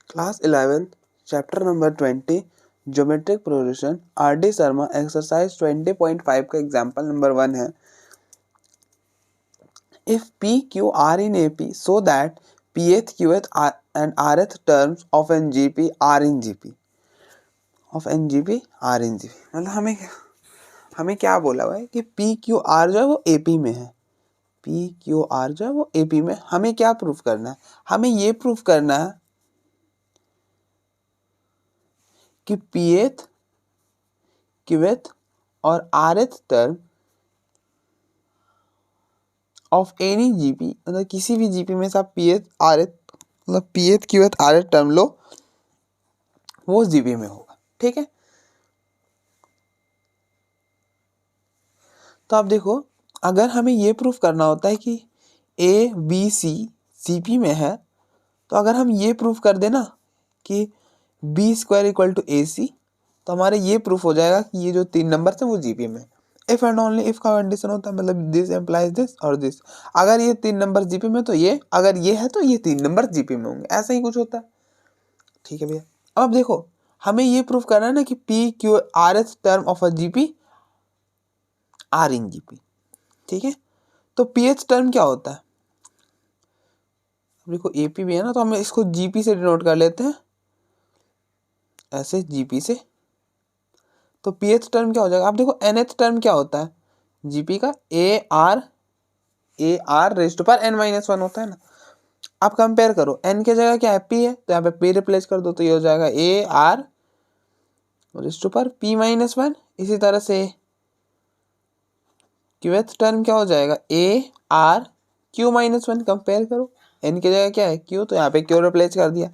Class 11 chapter number 20 geometric progression RD. Sharma exercise 20.5 का example number 1 है. If P, Q are in AP so that Pth, Qth and Rth terms of an GP are in GP. मतलब हमें क्या बोला हुआ है कि P, Q, R जो है वो AP में है. P, Q, R जो है वो AP में. हमें क्या प्रूफ करना है? हमें ये प्रूफ करना है कि Pth, Qth और Rth term of any GP, मतलब किसी भी जीपी में से आप Pth, Rth मतलब Pth, Qth, Rth टर्म लो, वो जीपी में होगा. ठीक है. तो आप देखो, अगर हमें ये प्रूफ करना होता है कि ए बी सी जीपी में है, तो अगर हम ये प्रूफ कर देना कि बी स्क्वायर इक्वल टू ए सी, तो हमारे ये प्रूफ हो जाएगा कि ये जो 3 नंबर थे वो जीपी में. इफ एंड ओनली इफ का कंडीशन होता है, मतलब दिस एम्प्लाइज दिस और दिस. अगर ये 3 नंबर जीपी में तो ये, अगर ये है तो ये 3 नंबर जीपी में होंगे. ऐसा ही कुछ होता है. ठीक है भैया. अब देखो, हमें ये प्रूफ करना है ना कि p q r s term of a GP are in GP. ठीक है. तो पीएच टर्म क्या होता है? देखो एपी भी है ना, तो हम इसको जीपी से डिनोट कर लेते हैं, ऐसे जीपी से. तो पीएच टर्म क्या हो जाएगा? आप देखो एनएच टर्म क्या होता है जीपी का? A are raise to power n minus 1 होता है ना. आप कंपेयर करो, एन के जगह क्या है? पी है, तो यहाँ पे पी रिप्लेस कर दो, तो ये हो जाएगा a are raise to power P minus 1. इसी तरह से क्यूएथ टर्म क्या हो जाएगा? A r q minus 1. Compare करो, एन की जगह क्या है? क्यू, तो यहाँ पे क्यू रिप्लेस कर दिया.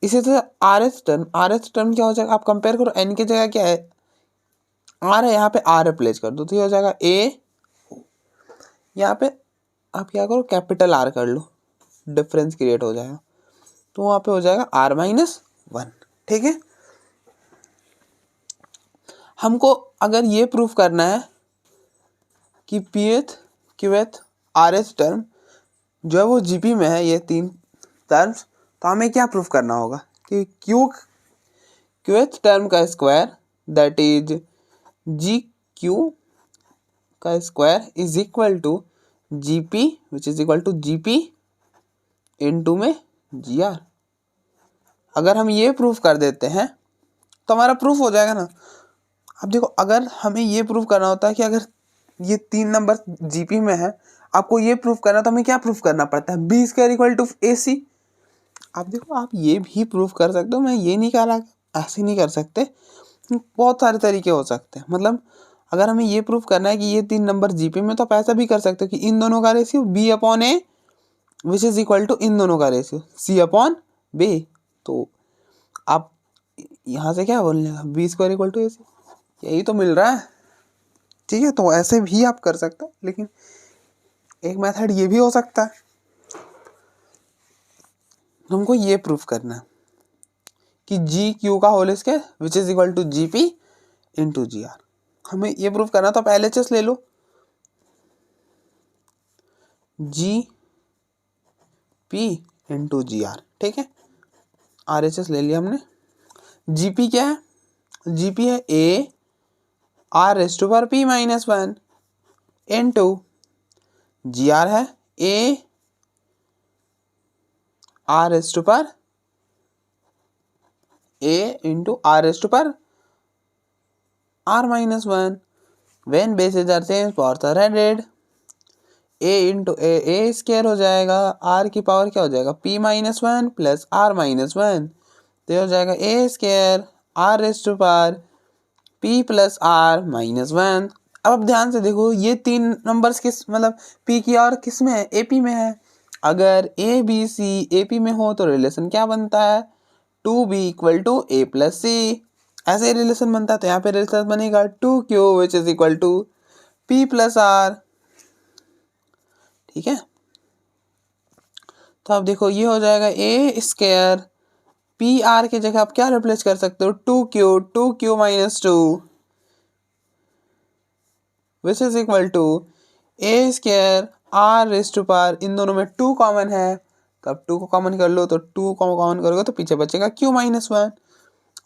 इसी तरह आर एस टर्म क्या हो जाएगा? आप कंपेयर करो, एन की जगह क्या है? आर है, यहाँ पे आर रिप्लेस कर दो, तो ये हो जाएगा ए. यहाँ पे आप क्या करो, कैपिटल आर कर लो, डिफरेंस क्रिएट हो जाएगा, तो वहाँ पे हो जाएगा आर माइनस 1. ठीक है. हमको अगर ये प्रूफ करना है कि पीएथ, क्यूएथ, आरएस टर्म जो है वो जीपी में है, ये 3 टर्म्स, तो हमें क्या प्रूफ करना होगा कि क्यूएथ टर्म का square that is G Q का square is equal to GP which is equal to GP into में जीआर. अगर हम ये प्रूफ कर देते हैं तो हमारा प्रूफ हो जाएगा ना. अब देखो, अगर हमें ये प्रूफ करना होता है कि अगर ये 3 नंबर जीपी में है, आपको ये प्रूफ करना, तो हमें क्या प्रूफ करना पड़ता है? बी स्क्वायर इक्वल टू ए सी. आप देखो, आप ये भी प्रूफ कर सकते हो, मैं ये नहीं कह रहा ऐसे नहीं कर सकते, बहुत सारे तरीके हो सकते हैं. मतलब अगर हमें ये प्रूफ करना है कि ये 3 नंबर जीपी में, तो आप ऐसा भी कर सकते हो कि इन दोनों का ratio B upon A which is equal to इन दोनों का रेशियो सी अपॉन बी. तो आप यहाँ से क्या बोलने का, B square equal to A c, यही तो मिल रहा है. ठीक है. तो ऐसे भी आप कर सकते हो, लेकिन एक मेथड ये भी हो सकता है. हमको ये प्रूफ करना है कि जी क्यू का whole square which is equal to G P into G R. हमें ये प्रूफ करना, तो आप LHS ले लो, G P into G R. ठीक है. RHS ले लिया हमने. जीपी क्या है? जीपी है A R raise to power P minus 1 into G R है A R raise to power A into are raise to power R minus 1. When bases are same powers are added, A into A square हो जाएगा, R की power क्या हो जाएगा? P minus 1 plus R minus 1, तो हो जाएगा A square R raise to power P plus R minus 1. अब ध्यान से देखो, ये 3 नंबर्स किस, मतलब पी की और किस में है? एपी में है. अगर ए बी सी एपी में हो तो रिलेशन क्या बनता है? 2b equal to A plus C. ऐसे रिलेशन बनता है, तो यहाँ पे रिलेशन बनेगा 2q which is equal to p plus are. ठीक है. तो आप देखो, ये हो जाएगा ए स्क्वायर पी आर की जगह आप क्या रिप्लेस कर सकते हो? 2q minus 2 which is equal to A square R raise to power, इन दोनों में 2 कॉमन है, तो अब 2 को कॉमन कर लो, तो 2 को कॉमन करोगे तो पीछे बचेगा q माइनस 1,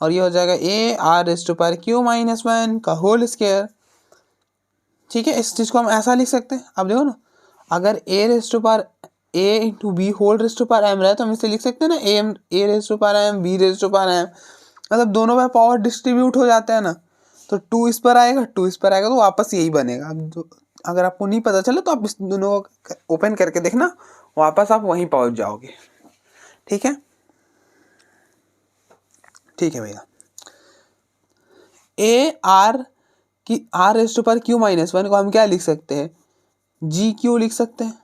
और ये हो जाएगा a r raise to power q minus 1 का होल स्क्वायर। ठीक है, इस चीज़ को हम ऐसा लिख सकते हैं। अब देखो ना, अगर a raise to power a into b whole raise to power m रहे तो हम इसे लिख सकते हैं ना a raise to power m b raise to power m, मतलब दोनों में पावर डिस्ट्रीब्यूट हो जाता है ना, तो 2 इस पर आएगा, 2 इस पर आएगा, तो वापस यही बनेगा। अब अगर आपको नहीं पता चले तो आप इस दोनों को ओपन करके देखना, वापस आप वहीं पहुंच जाओगे। ठीक है, ठीक है भैया। ए आर की r raise to power q minus 1 को हम क्या लिख सकते हैं, जी क्यू लिख सकते हैं।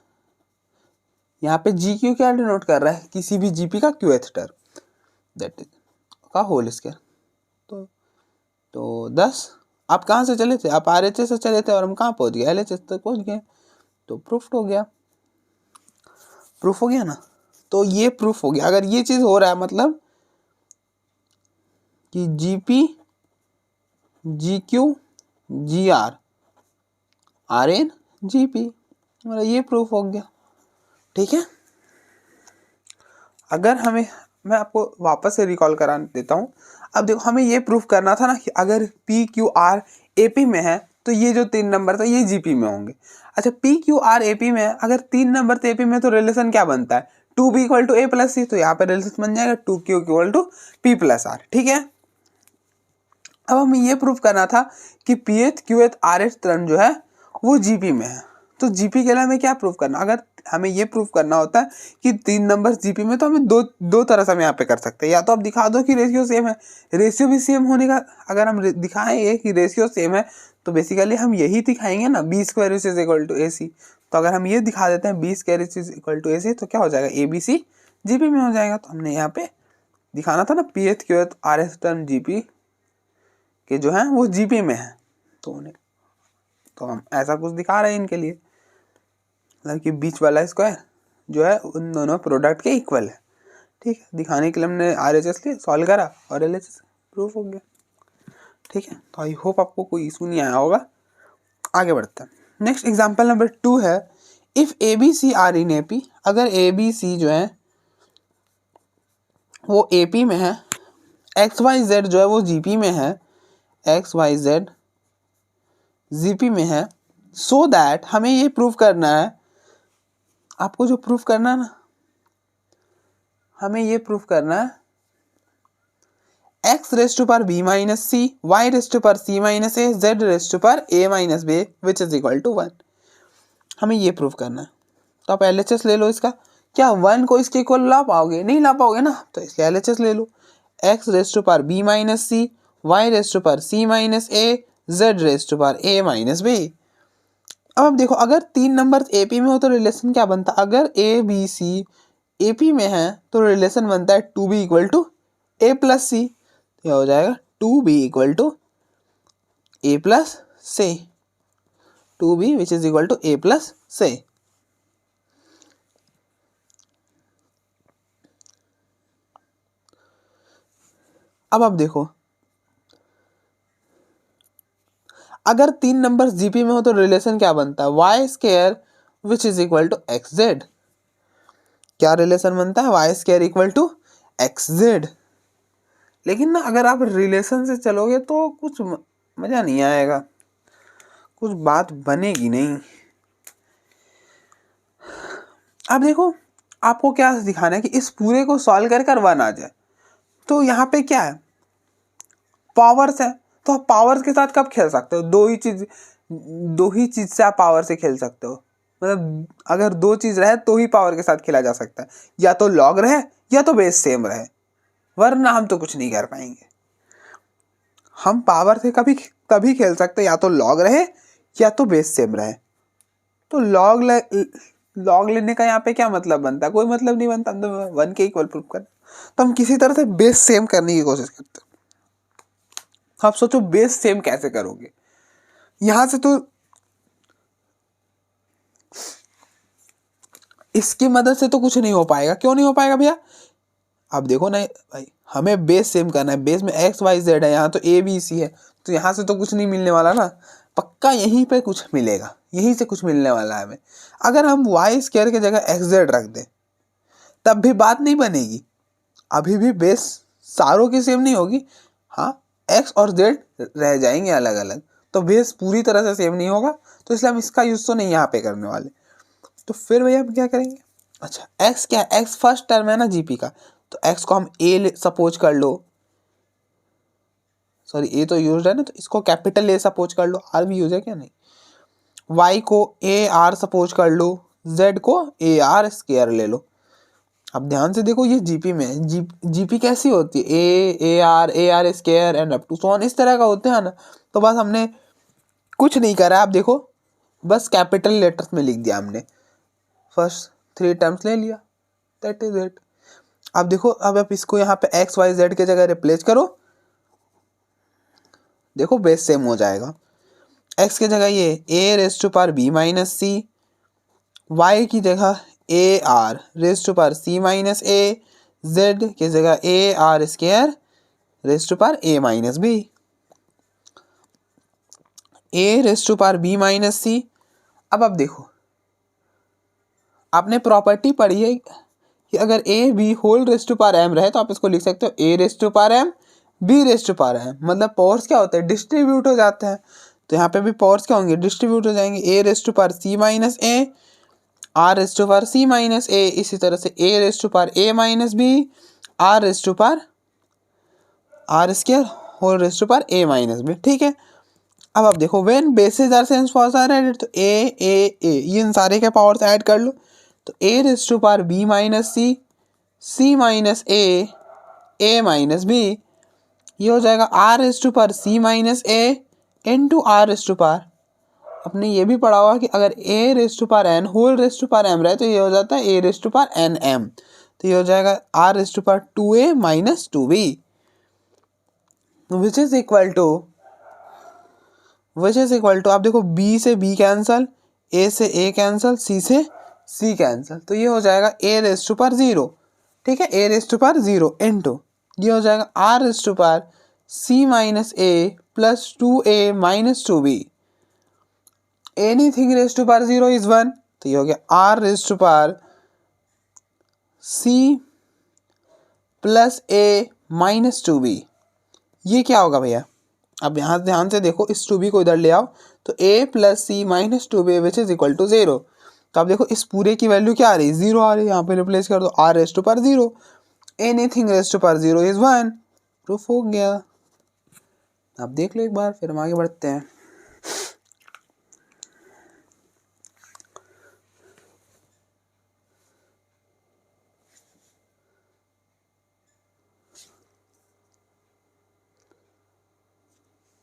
यहाँ पे जी क्यू क्या डिनोट कर रहा है, किसी भी जीपी का क्यूएथ टर्म, दैट इज का होल स्क्वायर। तो 10। आप कहाँ से चले थे, आप आरएचएस से चले थे और हम कहाँ पहुँच गए, एलएचएस तक पहुँच गए, तो प्रूफ हो गया, प्रूफ हो गया ना। तो ये प्रूफ हो गया। अगर ये चीज़ हो रहा है मतलब कि GP g q g r are in GP, मतलब ये प्रूफ हो गया। ठीक है, अगर हमें, मैं आपको वापस से रिकॉल करा देता हूँ। अब देखो, हमें ये प्रूफ करना था ना कि अगर P q R A P में है तो ये जो 3 नंबर था ये जीपी में होंगे। अच्छा, P q R A P में है, अगर 3 नंबर थे ए पी में तो रिलेशन क्या बनता है, 2b equal to A plus C, तो यहाँ पे रिलेशन बन जाएगा 2q equal to P plus are. ठीक है, अब हमें ये प्रूफ करना था कि पी एथ क्यू एथ आर एथ टर्म जो है वो जीपी में है। तो जीपी के लिए हमें क्या प्रूफ करना, अगर हमें ये प्रूफ करना होता है कि 3 नंबर जीपी में, तो हमें दो तरह से हम यहाँ पे कर सकते हैं। या तो आप दिखा दो कि रेशियो सेम है, रेशियो भी सेम होने का, अगर हम दिखाएं कि रेशियो सेम है तो बेसिकली हम यही दिखाएंगे ना, B square is equal to ए सी। तो अगर हम ये दिखा देते हैं B square is equal to ए सी, तो क्या हो जाएगा, ए बी सी जीपी में हो जाएगा। तो हमने यहाँ पे दिखाना था ना पी एथ क्यू एथ आर एस टर्म जीपी के जो है वो जीपी में है, तो उन्हें, तो हम ऐसा कुछ दिखा रहे हैं इनके लिए, मतलब कि बीच वाला स्क्वायर जो है उन दोनों प्रोडक्ट के इक्वल है। ठीक है, दिखाने के लिए हमने आर एच एस लिए सॉल्व करा और एल एच एस प्रूफ हो गया। ठीक है, तो आई होप आपको कोई इशू नहीं आया होगा। आगे बढ़ते हैं। नेक्स्ट एग्जाम्पल नंबर 2 है, if a b c are in AP, अगर ए बी सी जो है वो ए पी में है, एक्स वाई जेड जो है वो जी पी में है, एक्स वाई जेड जीपी में है, सो दैट हमें ये प्रूफ करना है, आपको जो प्रूफ करना है ना, हमें ये प्रूफ करना है x raise to power B minus C, Y raise to power C minus A, Z raise to power A minus b which is equal to 1। हमें ये प्रूफ करना है। तो आप एलएचएस ले लो इसका, क्या 1 को इसके इक्वल ला पाओगे, नहीं ला पाओगे ना, तो इसलिए एलएचएस ले लो, X raise to power B minus C, Y raise to power C minus A, Z raise to power A minus B. अब देखो, अगर 3 नंबर ए पी में हो तो रिलेशन क्या बनता है, अगर a b C A P में है तो रिलेशन बनता है 2b equal to A plus C. यह हो जाएगा 2b equal to A plus C, 2b which is equal to A plus सी। अब आप देखो, अगर 3 नंबर जीपी में हो तो रिलेशन क्या बनता है, y square which is equal to x z. क्या रिलेशन बनता है, y square equal to x z. लेकिन ना अगर आप रिलेशन से चलोगे तो कुछ मजा नहीं आएगा, कुछ बात बनेगी नहीं। अब देखो, आपको क्या दिखाना है कि इस पूरे को सॉल्व कर कर 1 आ जाए। तो यहाँ पे क्या है, पावर्स है, तो आप पावर्स के साथ कब खेल सकते हो, दो ही चीज से आप पावर से खेल सकते हो। मतलब अगर 2 चीज रहे तो ही पावर के साथ खेला जा सकता है, या तो लॉग रहे या तो बेस सेम रहे, वरना हम तो कुछ नहीं कर पाएंगे। हम पावर से कभी तभी खेल सकते, या तो लॉग रहे या तो बेस सेम रहे। तो लॉग लेने का यहाँ पे क्या मतलब बनता है, कोई मतलब नहीं बनता, हम तो 1 के इक्वल प्रूफ कर, तो हम किसी तरह से बेस सेम करने की कोशिश करते हैं। आप सोचो बेस सेम कैसे करोगे, यहां से तो इसकी मदद से तो कुछ नहीं हो पाएगा। क्यों नहीं हो पाएगा भैया, अब देखो ना भाई, हमें बेस सेम करना है, बेस में एक्स वाई जेड है, यहाँ तो ए बी सी है, तो यहाँ से तो कुछ नहीं मिलने वाला ना, पक्का यहीं पे कुछ मिलेगा, यहीं से कुछ मिलने वाला है हमें। अगर हम वाई स्क्वायर की जगह एक्स जेड रख दें तब भी बात नहीं बनेगी, अभी भी बेस सारों की सेम नहीं होगी। हाँ, एक्स और जेड रह जाएंगे अलग अलग, तो बेस पूरी तरह से सेम नहीं होगा, तो इसलिए हम इसका यूज तो नहीं यहाँ पे करने वाले। तो फिर भैया हम क्या करेंगे, अच्छा एक्स क्या है, एक्स फर्स्ट टर्म है ना जीपी का, तो एक्स को हम ए सपोज कर लो, सॉरी ए तो यूज है ना, तो इसको कैपिटल ए सपोज कर लो, आर भी यूज है क्या, नहीं। वाई को ए आर सपोज कर लो, जेड को ए आर स्क्वायर ले लो। अब ध्यान से देखो ये जीपी में है, जीपी कैसी होती है, ए r square and up to so on, इस तरह का होते हैं ना। तो बस हमने कुछ नहीं करा, आप देखो बस कैपिटल लेटर्स में लिख दिया हमने, फर्स्ट 3 टर्म्स ले लिया, दैट इज इट। अब देखो, अब आप इसको यहाँ पे एक्स वाई जेड के जगह रिप्लेस करो, देखो बेस सेम हो जाएगा। एक्स की जगह ये a raise to power B minus C, y की जगह a are raise to power C minus A, z की जगह a r square raise to power A minus b, a raise to power B minus c. अब देखो, आपने property पढ़ी है कि अगर a b whole raise to power m रहे तो आप इसको लिख सकते हो a raise to power m b raise to power M, मतलब पावर्स क्या होते हैं, डिस्ट्रीब्यूट हो जाते हैं। तो यहाँ पे भी पावर्स क्या होंगे, डिस्ट्रीब्यूट हो जाएंगे, a raise to power C minus a, are raise to power C minus a, इसी तरह से a raise to power A minus b, r raise to power r square whole raise to power A minus b, ठीक है। अब आप देखो when bases are same powers are added, तो a ये इन सारे के पावर्स ऐड कर लो, तो a raise to power B minus c, c minus a minus b, ये हो जाएगा r raise to power C minus a into are raise to power, आपने ये भी पढ़ा हुआ कि अगर a raise to power n whole raise to power m रहे तो ये हो जाता है a raise to power n m, तो ये हो जाएगा r raise to power 2a minus 2b, which is equal to आप देखो b से b कैंसल, a से a कैंसल, c से c कैंसल, तो ये हो जाएगा a रेज टू पावर 0, ठीक है, a raise to power 0 into ये हो जाएगा r raise to power c minus a plus 2a minus 2b, anything raise to power 0 is 1, तो ये हो गया r raise to power c plus a minus 2b। ये क्या होगा भैया, अब यहाँ ध्यान से देखो, इस 2b को इधर ले आओ, तो a plus c minus 2b which is equal to 0। तो आप देखो इस पूरे की वैल्यू क्या आ रही है, 0 आ रही है, यहाँ पे रिप्लेस कर दो r raise to power 0, anything raise to power 0 is 1, proof हो गया। आप देख लो एक बार, फिर हम आगे बढ़ते हैं।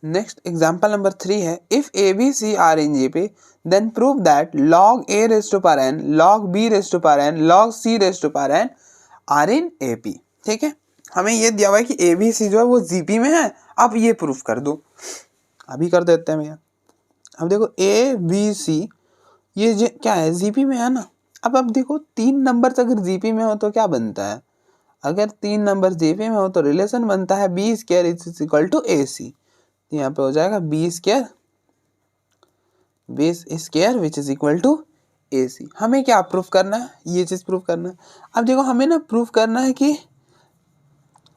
नेक्स्ट एग्जाम्पल नंबर 3 है, if a b c are in GP then prove that log a raise to power n, log b raise to power n, log c raise to power n are in AP, ठीक है। हमें ये दिया हुआ है कि ए b सी जो है वो जीपी में है, अब ये प्रूफ कर दो, अभी कर देते हैं भैया। अब देखो ए बी सी ये क्या है, जीपी में है ना। अब देखो 3 नंबर अगर जीपी में हो तो क्या बनता है, अगर 3 नंबर जीपी में हो तो रिलेशन बनता है b square is equal to ए सी, तो यहाँ पे हो जाएगा b square which is equal to A c. हमें क्या प्रूफ करना है, ये चीज प्रूफ करना है। अब देखो हमें ना प्रूफ करना है कि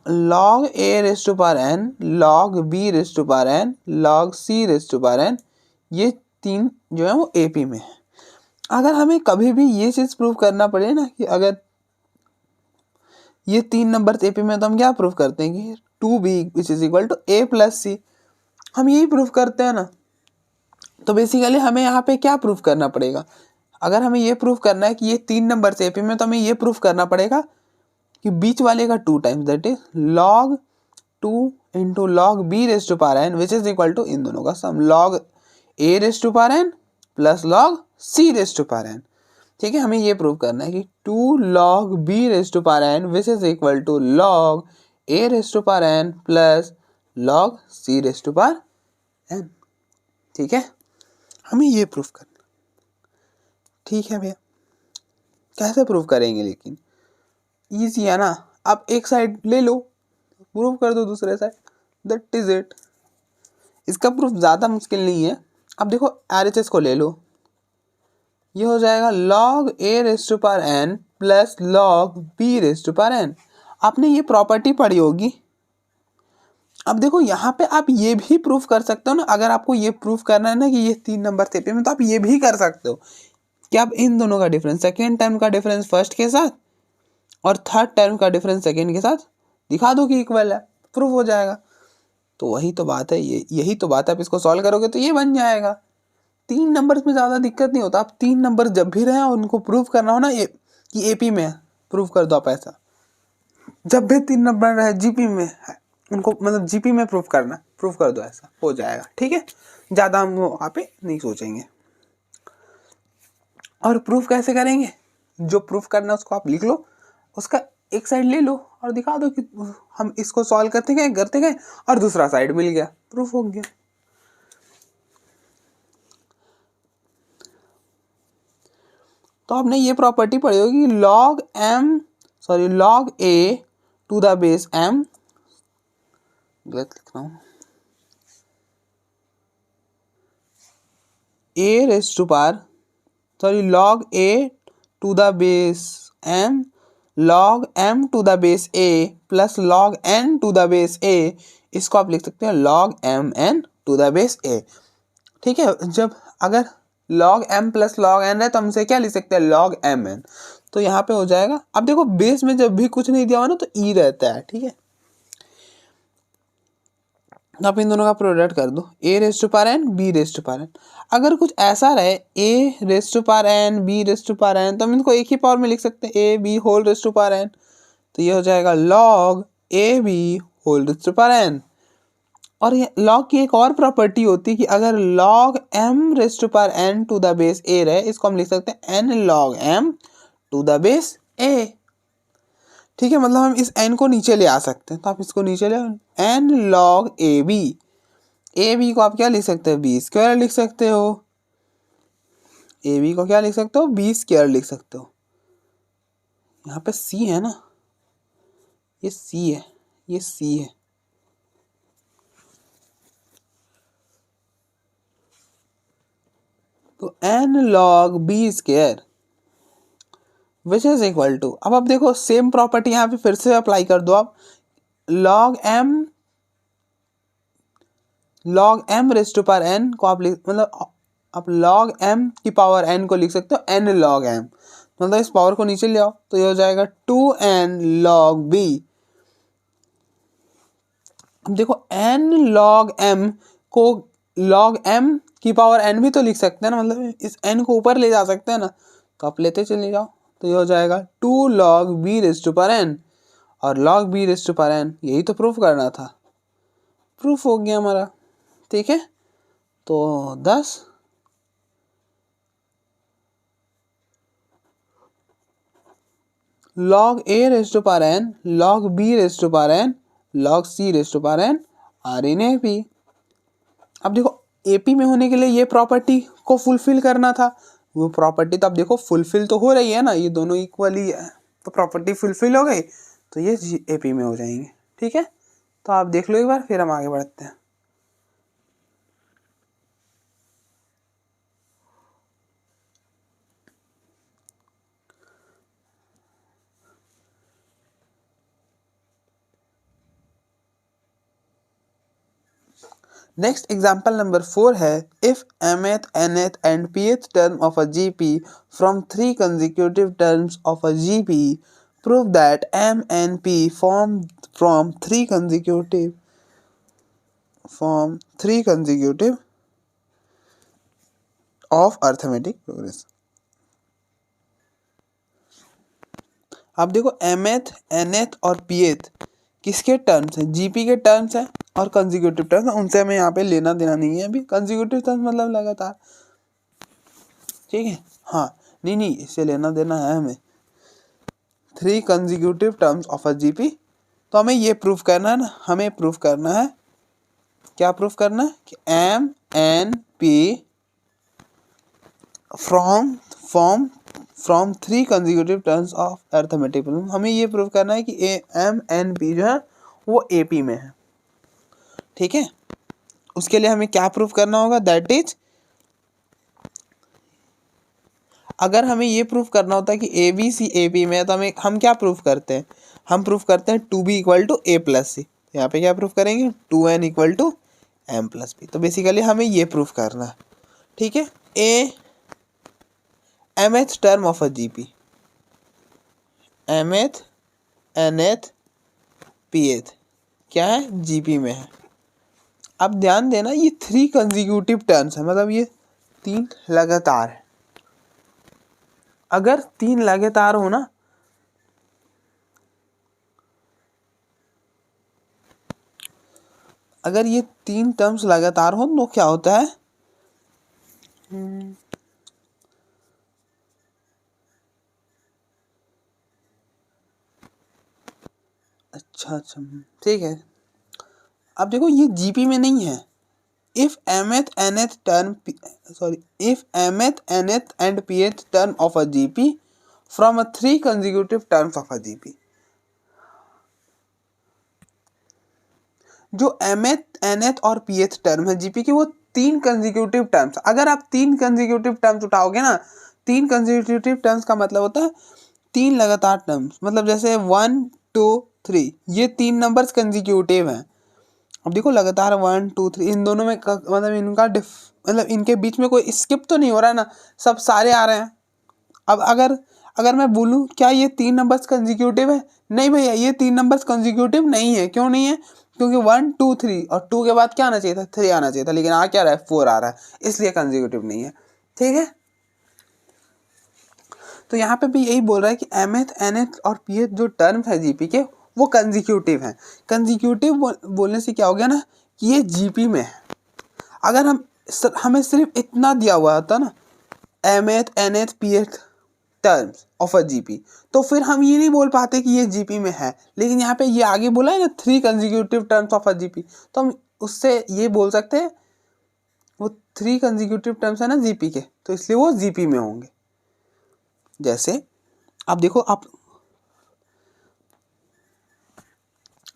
log a raise to power n, log b raise to power n, log c raise to power n, ये 3 जो है वो AP में है। अगर हमें कभी भी ये चीज प्रूफ करना पड़े ना कि अगर ये 3 नंबर AP में, तो हम क्या प्रूफ करते हैं कि 2b which is equal to a plus c, हम यही प्रूफ करते हैं ना। तो बेसिकली हमें यहाँ पे क्या प्रूफ करना पड़ेगा, अगर हमें ये प्रूफ करना है कि ये 3 नंबर से AP में, तो हमें ये प्रूफ करना पड़ेगा कि बीच वाले का 2 times, that is log 2 into log b raise to power n which is equal to इन दोनों का sum, log a raise to power n plus log c raise to power n, ठीक है। हमें ये प्रूव करना है कि 2 log b raise to power n which is equal to log a raise to power n plus log c raise to power n, ठीक है। हमें ये प्रूफ करना, ठीक है भैया। कैसे प्रूफ करेंगे, लेकिन ईजी है ना। आप एक साइड ले लो, प्रूफ कर दो दूसरे साइड, दैट इज इट। इसका प्रूफ ज़्यादा मुश्किल नहीं है। अब देखो RHS को ले लो, ये हो जाएगा log a raise to power n plus log b raise to power n। आपने ये प्रॉपर्टी पढ़ी होगी। अब देखो यहाँ पे आप ये भी प्रूफ कर सकते हो ना, अगर आपको ये प्रूफ करना है ना कि ये 3 नंबर एपी में, तो आप ये भी कर सकते हो कि आप इन दोनों का डिफरेंस, सेकेंड टर्म का डिफरेंस फर्स्ट के साथ और थर्ड टर्म का डिफरेंस सेकेंड के साथ दिखा दो कि इक्वल है, प्रूफ हो जाएगा। तो वही तो बात है, यही तो बात है। आप इसको सॉल्व करोगे तो ये बन जाएगा। 3 नंबर्स में ज़्यादा दिक्कत नहीं होता। आप 3 नंबर जब भी रहे उनको प्रूफ करना हो ना कि एपी में है, प्रूफ कर दो आप ऐसा। जब भी 3 नंबर रहे जीपी में है, उनको मतलब जीपी में प्रूफ करना, प्रूफ कर दो, ऐसा हो जाएगा। ठीक है, ज़्यादा हम वहाँ पे नहीं सोचेंगे। और प्रूफ कैसे करेंगे? जो प्रूफ करना है उसको आप लिख लो, उसका एक साइड ले लो और दिखा दो कि हम इसको सॉल्व करते गए और दूसरा साइड मिल गया, प्रूफ हो गया। तो आपने ये प्रॉपर्टी पढ़ी होगी log a to the base m, गलत लिख रहा हूँ, a raise to power log a to the base m log m to the base a plus log n to the base a। इसको आप लिख सकते हैं log m n to the base a। ठीक है, जब अगर log m plus log n है तो हमसे क्या लिख सकते हैं log m n। तो यहाँ पे हो जाएगा। अब देखो बेस में जब भी कुछ नहीं दिया हुआ ना तो e रहता है। ठीक है, आप इन दोनों का प्रोडक्ट कर दो, a raise to power n b raise to power n। अगर कुछ ऐसा रहे a raise to power n b raise to power n, तो हम इनको एक ही पावर में लिख सकते हैं a b whole raise to power n। तो ये हो जाएगा log a b whole raise to power n। और ये log की एक और प्रॉपर्टी होती है कि अगर log m raise to power n to the base a रहे, इसको हम लिख सकते हैं n log m to the base a। ठीक है, मतलब हम इस n को नीचे ले आ सकते हैं, तो आप इसको नीचे ले n log a b को आप क्या लिख सकते हैं, b स्क्वायर लिख सकते हो। a b को क्या लिख सकते हो, b स्क्वायर लिख सकते हो। यहाँ पे c है ना, ये c है, ये c है। तो n log b square which is equal to, अब आप देखो सेम प्रॉपर्टी यहाँ पे फिर से अप्लाई कर दो आप, log m raise to power n को आप मतलब आप log m की पावर n को लिख सकते हो n log m, मतलब इस पावर को नीचे ले आओ तो ये हो जाएगा 2n log b। अब देखो n log m को log m की पावर n भी तो लिख सकते हैं ना, मतलब इस n को ऊपर ले जा सकते हैं ना, तो आप लेते चले जाओ। तो ये हो जाएगा 2 log b raise to power n, और log b raise to power n यही तो प्रूफ करना था, प्रूफ हो गया हमारा। ठीक है, तो 10 log a raise to power n log b raise to power n log c raise to power n are in AP। अब देखो AP में होने के लिए ये प्रॉपर्टी को फुलफिल करना था, वो प्रॉपर्टी तो अब देखो फुलफिल तो हो रही है ना, ये दोनों इक्वली है तो प्रॉपर्टी फुलफिल हो गई, तो ये AP में हो जाएंगे। ठीक है, तो आप देख लो एक बार, फिर हम आगे बढ़ते हैं। नेक्स्ट एग्जाम्पल नंबर 4 है, if mth nth and pth term of a GP from 3 consecutive terms of a GP, prove that m and p form from 3 consecutive of arithmetic progress। अब देखो mth nth और pth किसके terms हैं, GP के terms हैं और consecutive terms हैं, उनसे हमें यहाँ पे लेना देना नहीं है अभी। कंसेक्यूटिव टर्म्स मतलब लगातार, ठीक है, हाँ नहीं इससे लेना देना है हमें। 3 consecutive terms of a GP, तो हमें ये प्रूफ करना है ना, हमें प्रूफ करना है, क्या प्रूफ करना है कि m n p from 3 consecutive terms of arithmetic problem. हमें ये प्रूफ करना है कि एम एन पी जो है वो एपी में है। ठीक है, उसके लिए हमें क्या प्रूफ करना होगा, दैट इज अगर हमें ये प्रूफ करना होता है कि ए बी सी ए पी में है, तो हम क्या प्रूफ करते हैं? हम प्रूफ करते हैं 2b equal to A plus c. यहाँ पे क्या प्रूफ करेंगे? 2n equal to m plus b. तो बेसिकली हमें ये प्रूफ करना है, ठीक है। A mth term of a GP, mth nth pth क्या है? जीपी में है। अब ध्यान देना, ये 3 कंसेक्यूटिव टर्म्स है, मतलब ये 3 लगातार है। अगर 3 लगातार हो ना, अगर ये 3 टर्म्स लगातार हो तो क्या होता है? अच्छा, ठीक है। अब देखो ये जीपी में नहीं है। if mth nth term if mth nth and pth term of a gp from a 3 consecutive terms of a gp, जो mth nth और pth टर्म है जीपी की, वो 3 कंसेक्यूटिव टर्म्स। अगर आप 3 कंसेक्यूटिव टर्म्स उठाओगे ना, 3 कंसेक्यूटिव टर्म्स का मतलब होता है 3 लगातार टर्म्स। मतलब जैसे 1 2 3, ये 3 नंबर्स कंसेक्यूटिव हैं। अब देखो लगातार 1 2 3, इन दोनों में मतलब इनका मतलब इनके बीच में कोई स्किप तो नहीं हो रहा है ना, सब सारे आ रहे हैं। अब अगर मैं बोलूँ क्या ये 3 नंबर्स कंसेक्यूटिव है? नहीं भैया, ये 3 नंबर्स कंसेक्यूटिव नहीं है। क्यों नहीं है? क्योंकि 1 2 3 और 2 के बाद क्या आना चाहिए था? 3 आना चाहिए था, लेकिन आ क्या रहा है? 4 आ रहा है, इसलिए कंसेक्यूटिव नहीं है, ठीक है। तो यहाँ पे भी यही बोल रहा है कि mth nth और pth जो टर्म्स है जीपी के, वो कंसेक्यूटिव हैं। कंसेक्यूटिव बोलने से क्या हो गया ना कि ये जीपी में है। अगर हमें सिर्फ इतना दिया हुआ होता ना, mth nth pth terms of a GP, तो फिर हम ये नहीं बोल पाते कि ये जीपी में है। लेकिन यहाँ पे ये आगे बोला है ना 3 consecutive terms of a GP, तो हम उससे ये बोल सकते हैं वो 3 कंसेक्यूटिव टर्म्स है ना जीपी के, तो इसलिए वो जीपी में होंगे। जैसे अब देखो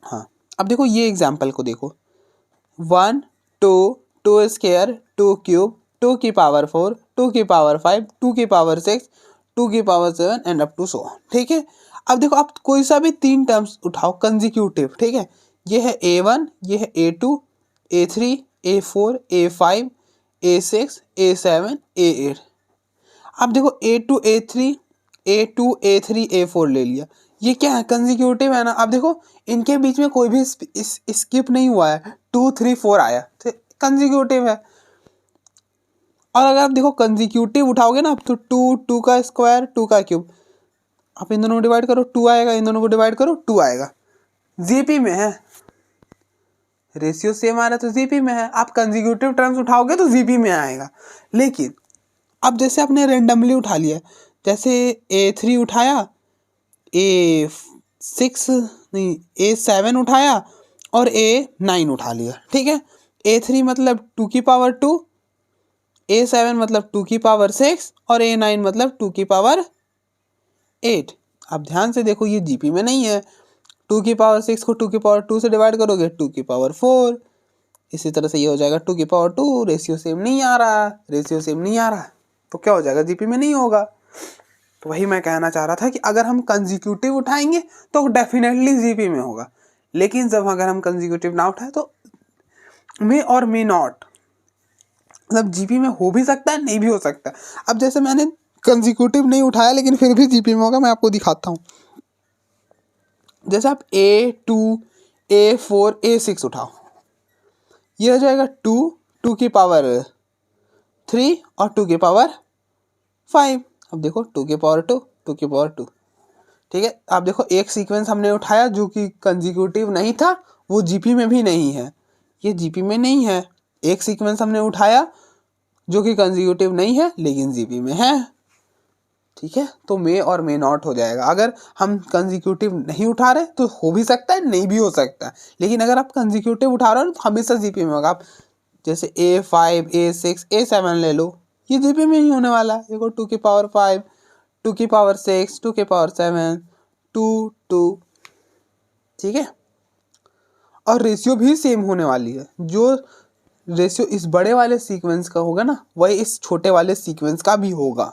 हाँ, अब देखो ये एग्जाम्पल को देखो, 1 2 2 स्क्वायर 2 क्यूब 2 की पावर 4 2 की पावर 5 2 की पावर 6 2 की power 7 and up to so on, ठीक है। अब देखो आप कोई सा भी 3 टर्म्स उठाओ कंसेक्यूटिव, ठीक है। ये है A1, ये है A2, A3, A4, A5, A6, A7, A8। अब देखो A2 A3 A2 A3 A4 ले लिया, ये क्या है? कंसेक्यूटिव है ना। अब देखो इनके बीच में कोई भी स्किप नहीं हुआ है, 2 3 4 आया, तो कंसेक्यूटिव है। और अगर आप देखो कंसेक्यूटिव उठाओगे ना, तो 2 2 का स्क्वायर 2 का क्यूब, आप इन दोनों को डिवाइड करो 2 आएगा, इन दोनों को डिवाइड करो 2 आएगा। जीपी में है, रेशियो सेम आ रहा है तो जीपी में है। आप कंसेक्यूटिव टर्म्स उठाओगे तो जीपी में आएगा। लेकिन अब जैसे आपने रेंडमली उठा लिया, जैसे A3 उठाया, A6 नहीं A7 उठाया और A9 उठा लिया, ठीक है। A3 मतलब 2 की पावर 2, A7 मतलब 2 की पावर 6 और A9 मतलब 2 की पावर 8। अब ध्यान से देखो ये जीपी में नहीं है। 2 की पावर 6 को 2 की पावर 2 से डिवाइड करोगे 2 की पावर 4, इसी तरह से ये हो जाएगा 2 की पावर 2। रेशियो सेम नहीं आ रहा, रेशियो सेम नहीं आ रहा, तो क्या हो जाएगा? जीपी में नहीं होगा। तो वही मैं कहना चाह रहा था कि अगर हम कंसेक्यूटिव उठाएंगे तो डेफिनेटली जीपी में होगा, लेकिन जब अगर हम कंसेक्यूटिव ना उठाए तो मे और मे नॉट, मतलब जीपी में हो भी सकता है, नहीं भी हो सकता। अब जैसे मैंने कंसेक्यूटिव नहीं उठाया लेकिन फिर भी जीपी में होगा, मैं आपको दिखाता हूँ। जैसे आप A2 A4 A6 उठाओ, ये हो जाएगा 2 2 की पावर 3 और 2 की पावर 5। अब देखो 2 की पावर 2 2 की पावर 2, ठीक है। आप देखो एक सीक्वेंस हमने उठाया जो कि कंसेक्यूटिव नहीं था, वो जीपी में भी नहीं है, ये जीपी में नहीं है। एक सीक्वेंस हमने उठाया जो कि कंसेक्यूटिव नहीं है लेकिन जीपी में है, ठीक है। तो मे और मे नॉट हो जाएगा। अगर हम कंसेक्यूटिव नहीं उठा रहे तो हो भी सकता है, नहीं भी हो सकता है, लेकिन अगर आप कंसेक्यूटिव उठा रहे हो तो हमेशा जीपी में होगा। आप जैसे A5 A6 A7 ले लो, ये जीपी में ही होने वाला है। देखो 2 की पावर 5 2 की पावर 6 2 की पावर 7 2 2, ठीक है। और रेशियो भी सेम होने वाली है। जो रेशियो इस बड़े वाले सीक्वेंस का होगा ना, वही इस छोटे वाले सीक्वेंस का भी होगा।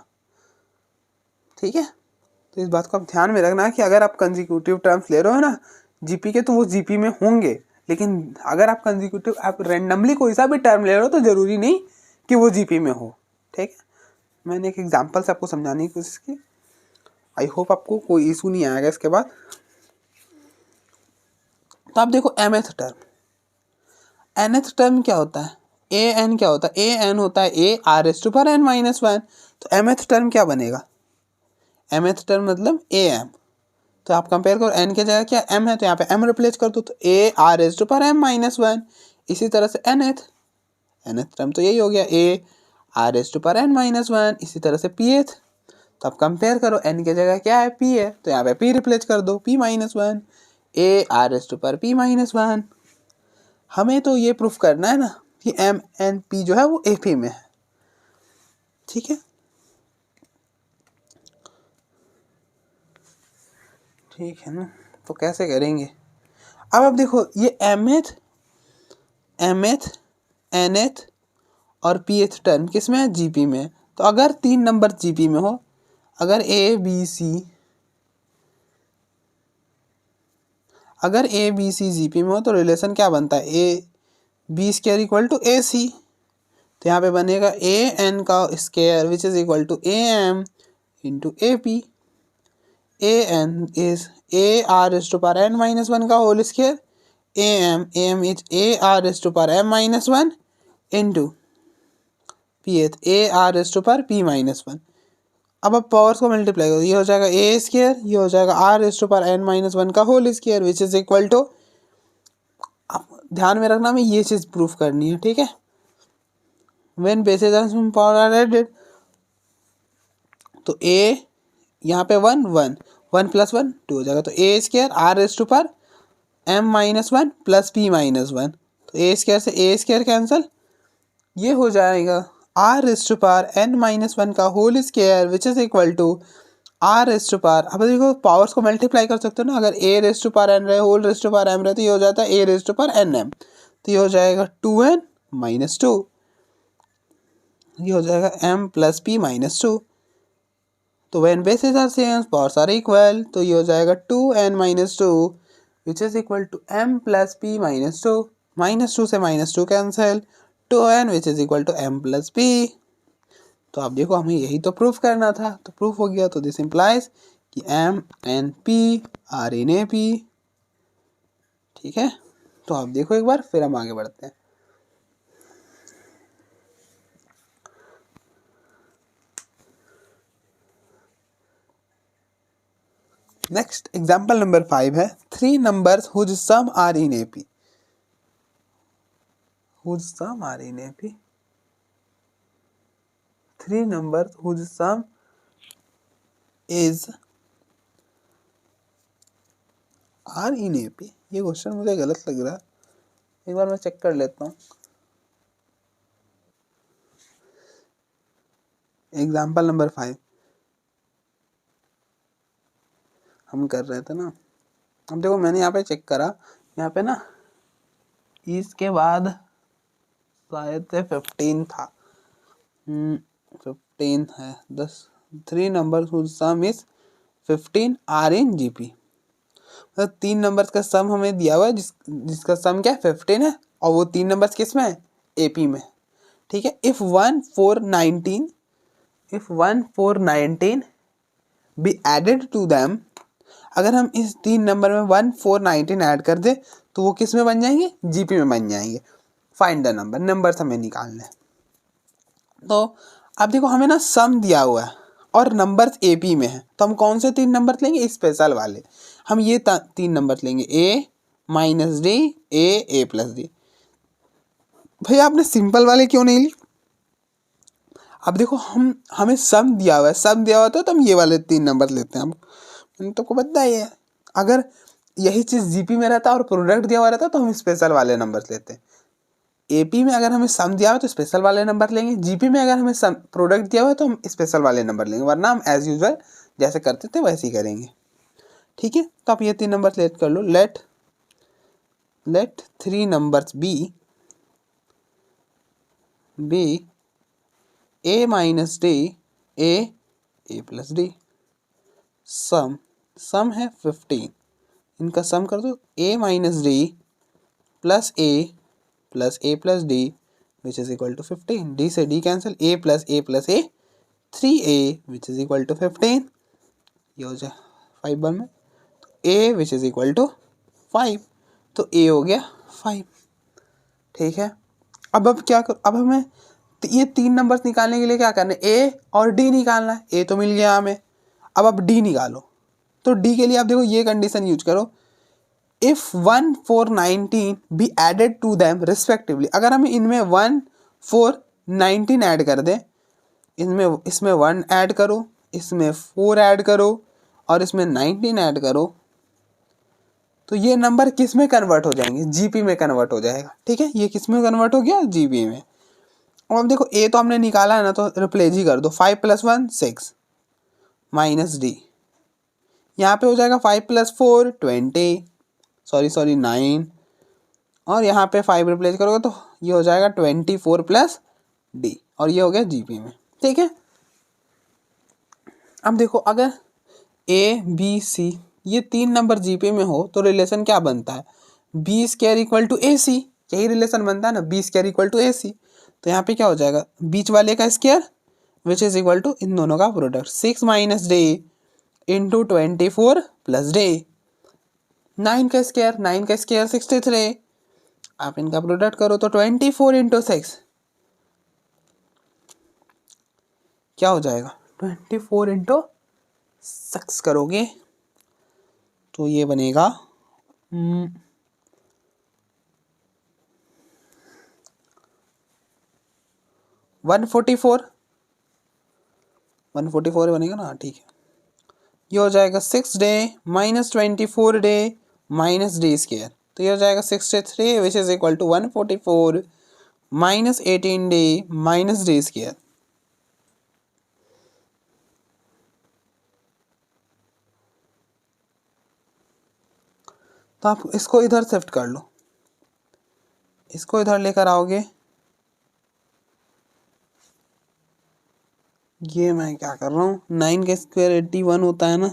ठीक है, तो इस बात को आप ध्यान में रखना कि अगर आप कंसेक्यूटिव टर्म्स ले रहे हो ना जीपी के, तो वो जीपी में होंगे, लेकिन अगर आप कंसेक्यूटिव आप रैंडमली कोई सा भी टर्म ले रहे हो तो ज़रूरी नहीं कि वो जीपी में हो। ठीक है, मैंने एक एग्जांपल से आपको समझाने की कोशिश की। आई होप आपको कोई इशू नहीं आएगा इसके बाद। तो आप देखो mth टर्म, nth टर्म क्या होता है, ए एन क्या होता है, ए एन होता है ए आर एस टू पर एन माइनस वन। तो mth टर्म क्या बनेगा, mth टर्म मतलब ए एम। तो आप कंपेयर करो, n की जगह क्या m है तो यहाँ पे m रिप्लेस कर दो, तो ए आर एस टू पर m माइनस वन। इसी तरह से nth टर्म तो यही हो गया ए आर एस टू पर n माइनस वन। इसी तरह से pth, तो आप कंपेयर करो, n की जगह क्या है p है तो यहाँ पे p रिप्लेस कर दो, p minus one, a r s to पर p माइनस वन। हमें तो ये प्रूफ करना है ना कि m एन p जो है वो AP में है। ठीक है, ठीक है ना, तो कैसे करेंगे। अब आप देखो ये mth nth और pth टर्म किस में है, जीपी में। तो अगर तीन नंबर जीपी में हो, अगर ए बी सी जीपी में हो तो रिलेशन क्या बनता है, a b square equal to ए सी। तो यहाँ पे बनेगा ए एन का square which is equal to a m into a p. A n is a r s to power n minus one का whole square, a m is a r s to power m minus one into p th a r s to power P minus one. अब आप powers को multiply करो, ये हो जाएगा A square, ये हो जाएगा r s to power n minus one का whole square which is equal to, ध्यान में रखना हमें ये चीज़ प्रूफ करनी है। ठीक है, when bases and power are added, तो ए यहाँ पे one one one plus one two हो जाएगा, तो a square r s to पर m minus one plus p minus one. तो ए स्क्वायर से ए स्क्वायर कैंसिल, ये हो जाएगा r s to power n minus one का whole square which is equal to r s to power. अब देखो powers को मल्टीप्लाई कर सकते हो ना, अगर a raise to power n रहे whole raise to power m रहे तो ये हो जाता है a raise to power n m. तो ये हो जाएगा टू एन माइनस टू, ये हो जाएगा m plus p minus two. तो when bases are same powers are equal, तो ये हो जाएगा two n minus two which is equal to m plus p minus two. Minus two से minus two cancel, two n which is equal to m plus p. तो आप देखो हमें यही तो प्रूफ करना था, तो प्रूफ हो गया। तो दिस इम्प्लाइज कि m n p are in AP. ठीक है, तो आप देखो एक बार, फिर हम आगे बढ़ते हैं। नेक्स्ट एग्जाम्पल नंबर 5 है, three numbers whose sum are in AP. Whose sum are in AP, three numbers whose sum is are in AP. ये क्वेश्चन मुझे गलत लग रहा है, एक बार मैं चेक कर लेता हूँ। एग्जाम्पल नंबर 5 हम कर रहे थे ना। अब देखो मैंने यहाँ पे चेक करा, यहाँ पे ना इसके बाद शायद से 15 था, 15 है 10। Three number whose sum is 15 are in GP. मतलब तीन नंबर्स का सम हमें दिया हुआ है जिसका सम क्या है 15 है, और वो तीन नंबर्स किस में है, एपी में। ठीक है, if 1 4 19 be added to them, अगर हम इस तीन नंबर में 1 4 19 ऐड कर दे तो वो किस में बन जाएंगे, जीपी में बन जाएंगे। फाइंड द नंबर्स हमें निकालने हैं। तो अब देखो हमें ना सम दिया हुआ है और नंबर्स एपी में है, तो हम कौन से तीन नंबर लेंगे, स्पेशल वाले। हम ये तीन नंबर लेंगे, ए minus d, a plus D. भैया आपने सिंपल वाले क्यों नहीं ली। अब देखो हमें सम दिया हुआ है, सम दिया हुआ तो हम ये वाले तीन नंबर लेते हैं। मैंने तो को पता ही है, अगर यही चीज़ जीपी में रहता और प्रोडक्ट दिया हुआ रहता तो हम स्पेशल वाले नंबर लेते हैं। एपी में अगर हमें सम दिया हुआ तो स्पेशल वाले नंबर लेंगे, जीपी में अगर हमें सम प्रोडक्ट दिया हुआ तो हम स्पेशल वाले नंबर लेंगे, वरना हम एज यूजुअल जैसे करते थे वैसे ही करेंगे। ठीक है, तो आप ये तीन नंबर सेलेक्ट कर लो। Let three numbers be a minus d, a plus d. Sum sum है 15, इनका सम कर दो a minus d plus a plus d which is equal to 15। D से d cancel, a plus a 3a which is equal to 15। ये हो जाए 5 बार में, तो a which is equal to 5, तो a हो गया 5। ठीक है, अब क्या कर, अब हमें ये 3 नंबर्स निकालने के लिए क्या करना है, a और d निकालना है। a तो मिल गया हमें, अब d निकालो। तो d के लिए आप देखो ये कंडीशन यूज करो, if 1 4 19 be added to them respectively. अगर हम इनमें 1 4 19 ऐड कर दें, इसमें 1 ऐड करो, इसमें 4 ऐड करो और इसमें 19 ऐड करो, तो ये नंबर किस में कन्वर्ट हो जाएंगे, जीपी में कन्वर्ट हो जाएगा। ठीक है, ये किस में कन्वर्ट हो गया, जीपी में। अब देखो ए तो हमने निकाला है ना, तो रिप्लेस ही कर दो, 5 + 1 6 माइनस डी, यहाँ पे हो जाएगा 5 + 4 20, सॉरी 9, और यहाँ पे 5 रिप्लेस करोगे तो ये हो जाएगा 24 + डी, और ये हो गया जीपी में। ठीक है, अब देखो अगर ए बी सी ये 3 नंबर जीपी में हो तो रिलेशन क्या बनता है, b² = ac, यही रिलेशन बनता है ना, b² = ac। तो यहाँ पे क्या हो जाएगा, बीच वाले का square which is equal to इन दोनों का प्रोडक्ट, 6 - डे इंटू 24 + डे, 9 का स्क्वायर 63, आप इनका प्रोडक्ट करो तो 24 × 6 क्या हो जाएगा, 24 × 6 करोगे तो ये बनेगा 144 बनेगा ना। ठीक है, ये हो जाएगा 6 डे - 24 डे -d², तो ये हो जाएगा 63 which is equal to 144 - 18 d -d²। तो आप इसको इधर शिफ्ट कर लो, इसको इधर लेकर आओगे, ये मैं क्या कर रहा हूँ, 9 का स्क्वायर 81 होता है ना,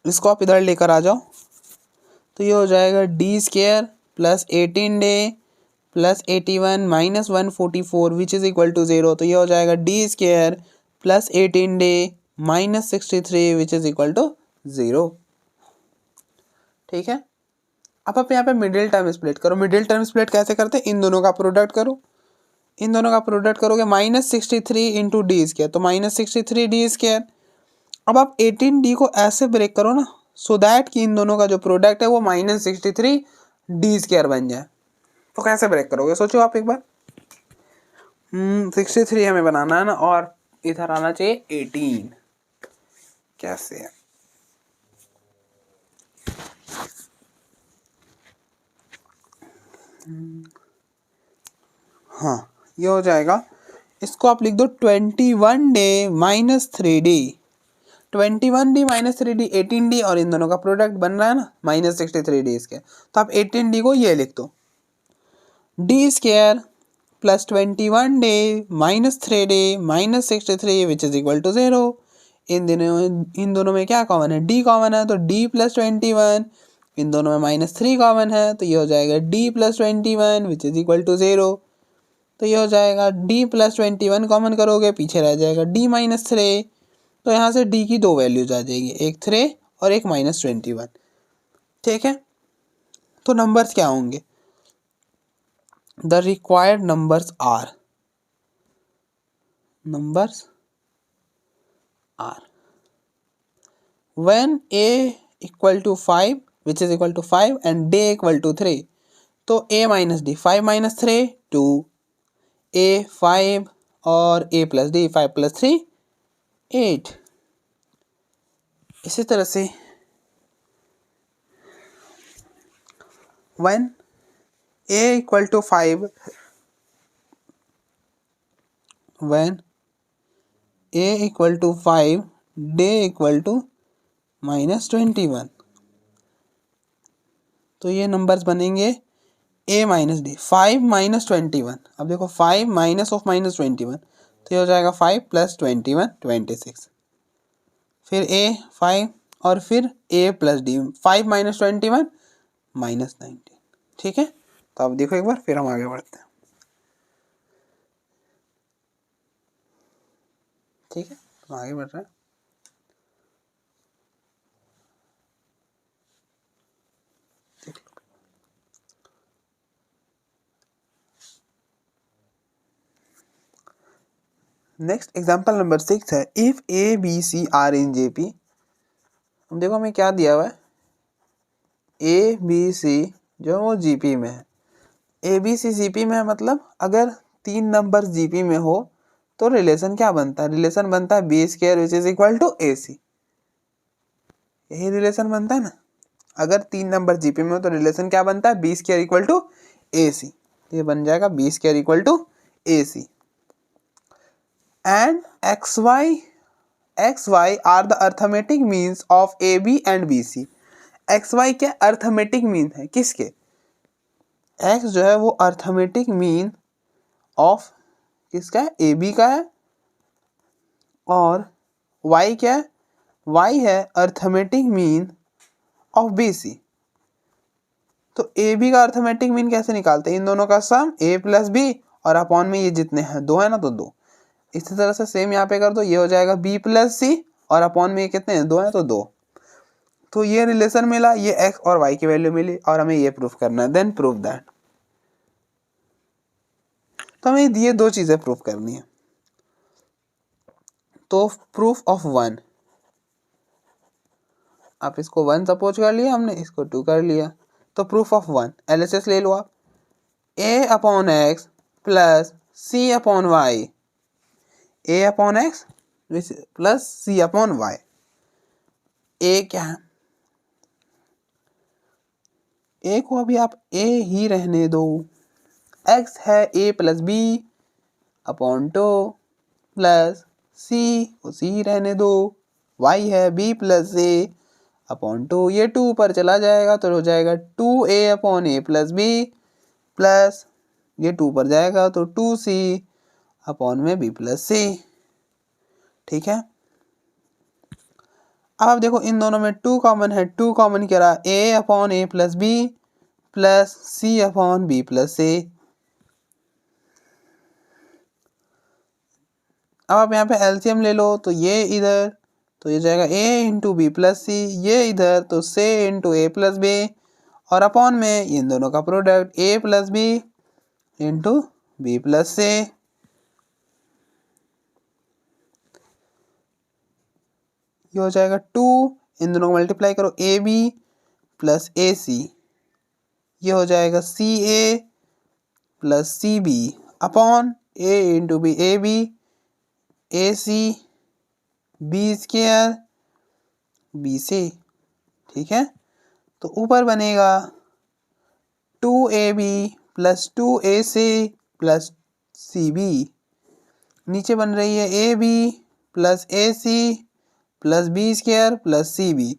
इसको आप इधर लेकर आ जाओ, तो ये हो जाएगा d² + 18 d + 81 - 144 which is equal to 0, तो ये हो जाएगा d² + 18 d - 63 which is equal to 0। ठीक है, अब आप यहाँ पे मिडिल टर्म स्प्लिट करो। मिडिल टर्म स्प्लिट कैसे करते हैं, इन दोनों का प्रोडक्ट करो, इन दोनों का प्रोडक्ट करोगे -63 × d², तो -63 d²। अब आप 18d को ऐसे ब्रेक करो ना, सो दैट कि इन दोनों का जो प्रोडक्ट है वो -63 d² बन जाए। तो कैसे ब्रेक करोगे, सोचो आप एक बार। 63 हमें बनाना है ना, और इधर आना चाहिए 18, कैसे है, हाँ ये हो जाएगा, इसको आप लिख दो 21 d -3d, 21d - 3d 18d, और इन दोनों का प्रोडक्ट बन रहा है ना -63d इसके, तो आप 18d को ये लिख दो, d² + 21 d -3d -63 which is equal to 0। इन दोनों में क्या कॉमन है, d कॉमन है, तो d + 21, इन दोनों में -3 कॉमन है, तो ये हो जाएगा d + 21 which is equal to 0। तो ये हो जाएगा d + 21 कॉमन करोगे, पीछे रह जाएगा d - 3, तो यहाँ से d की 2 वैल्यूज आ जाएगी, एक 3 और एक -21। ठीक है, तो नंबर्स क्या होंगे, the required numbers are when a = 5 which is equal to 5 and d = 3, तो a - d 5 - 3 2, a 5 और a + d 5 + 3 8। इसी तरह से when a = 5 d = -21, तो ये नंबर्स बनेंगे a - d 5 - 21। अब देखो 5 - of -21, तो ये हो जाएगा 5 + 21 26। फिर a 5 और फिर a plus D 5 minus 21 minus 19। ठीक है, तो अब देखो एक बार, फिर हम आगे बढ़ते हैं। ठीक है, तो आगे बढ़ रहे हैं। नेक्स्ट एग्जाम्पल नंबर 6 है, if a b c are in GP. अब देखो हमें क्या दिया हुआ है, ए बी सी जो वो जीपी में है। ए बी सी जीपी में है, मतलब अगर 3 नंबर जीपी में हो तो रिलेशन क्या बनता है, रिलेशन बनता है b square which is equal to A c. यही रिलेशन बनता है ना, अगर 3 नंबर जीपी में हो तो रिलेशन क्या बनता है, b square equal to A c. ये बन जाएगा b square equal to A c. And x y are the arithmetic means of a b and b c. X y क्या अर्थमेटिक मीन है, किसके, एक्स जो है वो अर्थमेटिक मीन ऑफ किसका है, ए बी का है, और वाई क्या है, वाई है arithmetic mean of b c. तो ए बी का अर्थमेटिक मीन कैसे निकालते हैं, इन दोनों का सम ए प्लस बी और अपॉन में ये जितने हैं 2 है ना, तो 2। इसी तरह से सेम यहाँ पे कर दो, ये हो जाएगा बी प्लस सी और अपॉन में ये कितने हैं 2 हैं, तो 2। तो ये रिलेशन मिला, ये एक्स और वाई की वैल्यू मिली, और हमें ये प्रूफ करना है, देन प्रूफ दैट। तो हमें ये 2 चीजें प्रूफ करनी है। तो प्रूफ ऑफ 1, आप इसको 1 सपोज कर लिया हमने, इसको 2 कर लिया, तो प्रूफ ऑफ 1 एलएचएस ले लो आप, ए upon x plus c upon Y, ए upon x plus c upon Y. ए क्या है, ए को अभी आप ए ही रहने दो, एक्स है ए प्लस बी अपॉन 2 प्लस सी को सी ही रहने दो, वाई है बी प्लस ए अपॉन 2, ये 2 ऊपर चला जाएगा तो हो जाएगा 2a upon a plus b plus ये 2 ऊपर जाएगा तो 2c अपॉन में b प्लस सी। ठीक है, अब आप देखो इन दोनों में 2 कॉमन है, 2 कॉमन क्या रहा, a upon a plus b plus c upon b plus सी। अब आप यहाँ पे एलसीएम ले लो, तो ये इधर तो ये जाएगा a into b plus c, ये इधर तो c into a plus b, और अपॉन में इन दोनों का product a plus b into b plus c. ये हो जाएगा 2, इन दोनों को मल्टीप्लाई करो, ए बी प्लस ए सी, ये हो जाएगा c a plus c b upon a into b a B, A c b square b c. ठीक है, तो ऊपर बनेगा 2ab plus 2ac plus c B, नीचे बन रही है a b plus A C plus b square plus c b.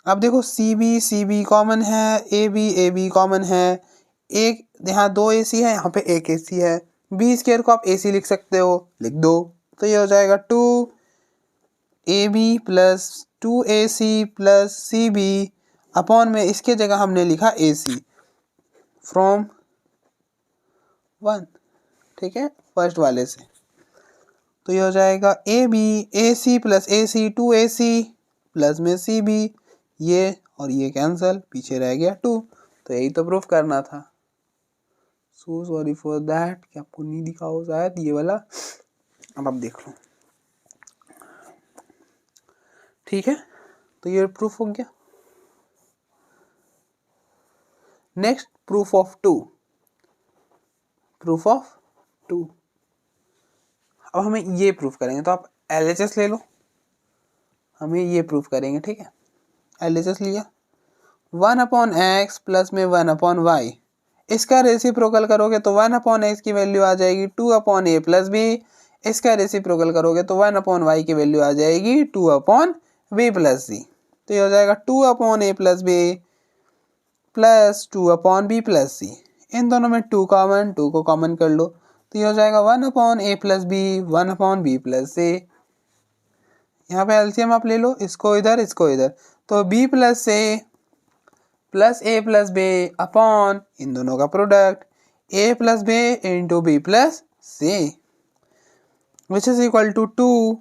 अब देखो सी बी कॉमन है, ए बी कॉमन है, एक यहाँ 2 ए सी है, यहाँ पे 1 ए सी है, बी स्क्वायर को आप ए सी लिख सकते हो, लिख दो, तो ये हो जाएगा 2ab plus 2ac plus c b upon में इसके जगह हमने लिखा ए सी फ्रॉम 1। ठीक है, फर्स्ट वाले से, तो ये हो जाएगा A B A C plus A C 2ac plus में सी बी, ये और ये कैंसल, पीछे रह गया 2। तो यही तो प्रूफ करना था। सो सॉरी फॉर दैट कि आपको नहीं दिखा हो शायद ये वाला, अब आप देख लो। ठीक है, तो ये प्रूफ हो गया। Next proof of 2, proof of 2। अब हमें ये प्रूफ करेंगे, तो आप एलएचएस ले लो, हमें ये प्रूफ करेंगे। ठीक है, एलएचएस लिया, 1 अपॉन एक्स प्लस में 1 अपॉन वाई, इसका रेसिप्रोकल करोगे तो 1 अपॉन एक्स की वैल्यू आ जाएगी 2 अपॉन ए प्लस बी, इसका रेसिप्रोकल करोगे तो 1 अपॉन वाई की वैल्यू आ जाएगी 2 अपॉन बी प्लस सी। तो ये हो जाएगा 2 upon a plus b plus 2 upon b plus c. इन दोनों में 2 कॉमन, 2 को कॉमन कर लो, तो ये हो जाएगा 1 upon a plus b 1 upon b plus c. यहाँ पे एलसीएम आप ले लो, इसको इधर तो b plus a plus b upon इन दोनों का product a plus b into b plus c which is equal to 2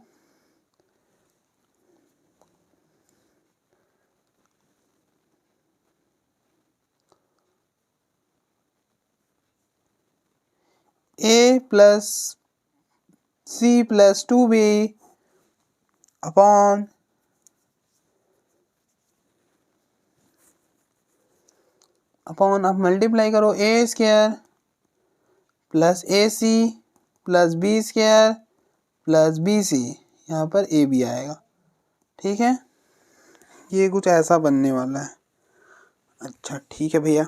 a plus c plus 2b upon आप मल्टीप्लाई करो a square plus A C plus b square plus b c, यहाँ पर A B आएगा। ठीक है, ये कुछ ऐसा बनने वाला है। अच्छा ठीक है भैया।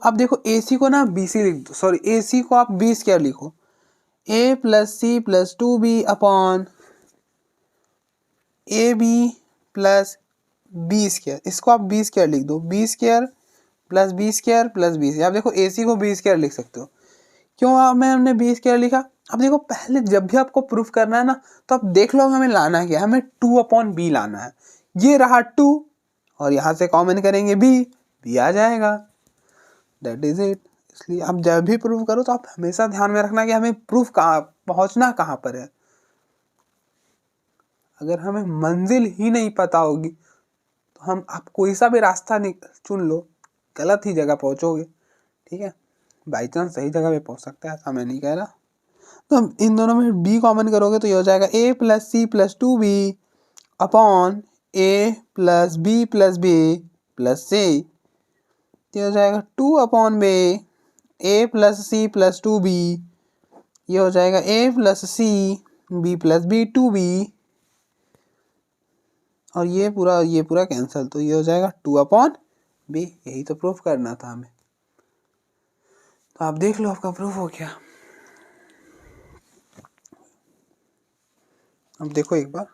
अब देखो ए सी को ना बी सी लिख दो, सॉरी ए सी को आप बी स्क्वायर लिखो, a plus c plus 2b upon a b plus b square, इसको आप बी स्क्वायर लिख दो, b square plus b square plus b c. आप देखो ए सी को बी स्क्वायर लिख सकते हो। क्यों हमने बी स्क्वायर लिखा? अब देखो पहले जब भी आपको प्रूफ करना है ना, तो आप देख लो हमें लाना क्या, हमें 2/b लाना है। ये रहा 2 और यहाँ से कॉमन करेंगे b आ जाएगा, दैट इज इट। इसलिए आप जब भी प्रूफ करो तो आप हमेशा ध्यान में रखना कि हमें प्रूफ पहुंचना कहाँ पर है। अगर हमें मंजिल ही नहीं पता होगी तो आप कोई सा भी रास्ता चुन लो, गलत ही जगह पहुंचोगे। ठीक है, बाई चांस सही जगह पे पहुंच सकता है, ऐसा मैं नहीं कह रहा। तो हम इन दोनों में b कॉमन करोगे तो ये हो जाएगा a plus c plus 2b upon a plus b plus c. ये हो जाएगा 2/b a plus c plus 2b, ये हो जाएगा a plus C b plus b 2b, और ये पूरा कैंसिल, तो ये हो जाएगा 2/b। यही तो प्रूफ करना था हमें। तो आप देख लो आपका प्रूफ हो गया। अब देखो एक बार